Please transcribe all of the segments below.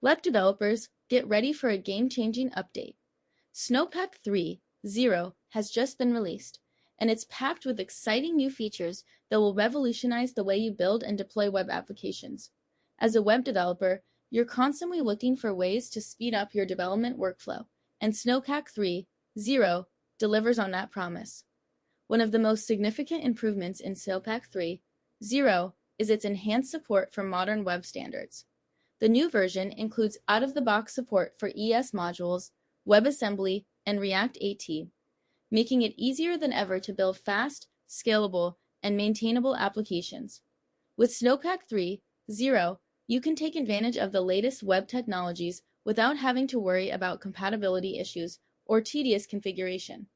Web developers, get ready for a game-changing update. Snowpack 3.0 has just been released, and it's packed with exciting new features that will revolutionize the way you build and deploy web applications. As a web developer, you're constantly looking for ways to speed up your development workflow, and Snowpack 3.0 delivers on that promise. One of the most significant improvements in Snowpack 3.0 is its enhanced support for modern web standards. The new version includes out-of-the-box support for ES modules, WebAssembly, and React AT, making it easier than ever to build fast, scalable, and maintainable applications. With Snowpack 3.0, you can take advantage of the latest web technologies without having to worry about compatibility issues or tedious configuration.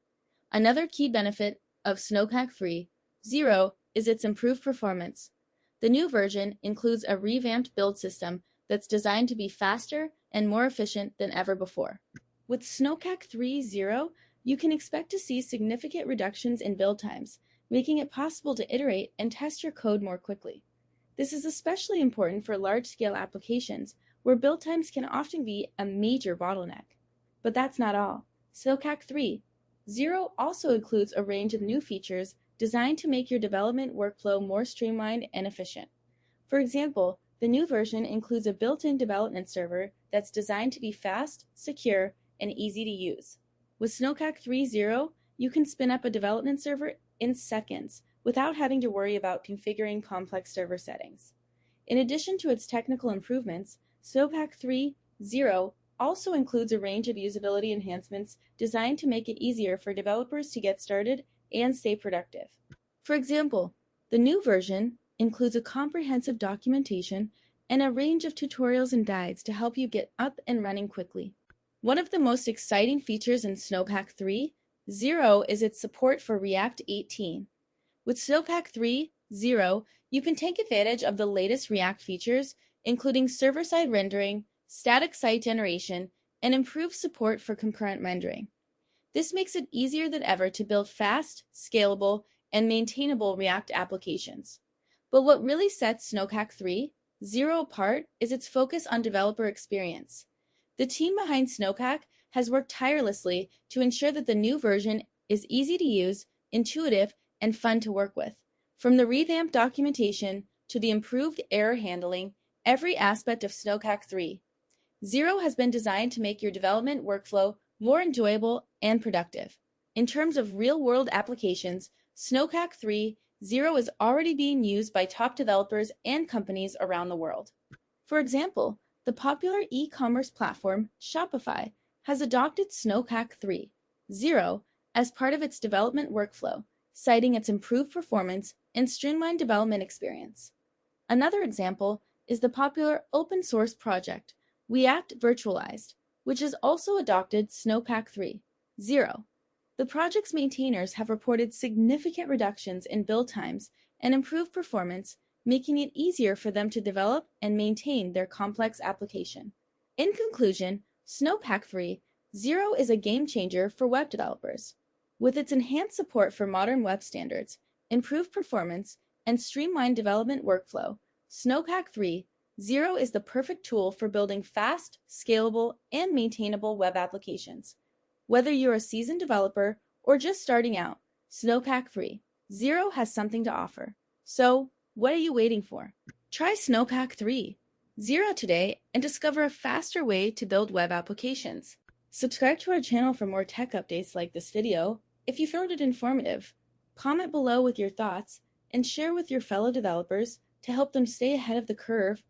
Another key benefit of Snowpack 3.0 is its improved performance. The new version includes a revamped build system that's designed to be faster and more efficient than ever before. With Snowpack 3.0, you can expect to see significant reductions in build times, making it possible to iterate and test your code more quickly. This is especially important for large-scale applications, where build times can often be a major bottleneck. But that's not all. Snowpack 3.0 also includes a range of new features designed to make your development workflow more streamlined and efficient. For example, the new version includes a built-in development server that's designed to be fast, secure, and easy to use. With Snowpack 3.0, you can spin up a development server in seconds without having to worry about configuring complex server settings. In addition to its technical improvements, Snowpack 3.0 also includes a range of usability enhancements designed to make it easier for developers to get started and stay productive. For example, the new version includes a comprehensive documentation and a range of tutorials and guides to help you get up and running quickly. One of the most exciting features in Snowpack 3.0 is its support for React 18. With Snowpack 3.0, you can take advantage of the latest React features, including server-side rendering, static site generation, and improved support for concurrent rendering. This makes it easier than ever to build fast, scalable, and maintainable React applications. But what really sets Snowpack 3.0 apart is its focus on developer experience. The team behind Snowpack has worked tirelessly to ensure that the new version is easy to use, intuitive, and fun to work with. From the revamped documentation to the improved error handling, every aspect of Snowpack 3.0 has been designed to make your development workflow more enjoyable and productive. In terms of real-world applications, Snowpack 3.0 is already being used by top developers and companies around the world. For example, the popular e-commerce platform Shopify has adopted Snowpack 3.0 as part of its development workflow, citing its improved performance and streamlined development experience. Another example is the popular open-source project React Virtualized, which has also adopted Snowpack 3.0. The project's maintainers have reported significant reductions in build times and improved performance, making it easier for them to develop and maintain their complex application. In conclusion, Snowpack 3.0 is a game changer for web developers. With its enhanced support for modern web standards, improved performance, and streamlined development workflow, Snowpack 3.0 is the perfect tool for building fast, scalable, and maintainable web applications. Whether you're a seasoned developer or just starting out, Snowpack 3.0 has something to offer. So, what are you waiting for? Try Snowpack 3.0 today and discover a faster way to build web applications. Subscribe to our channel for more tech updates like this video. If you found it informative, comment below with your thoughts and share with your fellow developers to help them stay ahead of the curve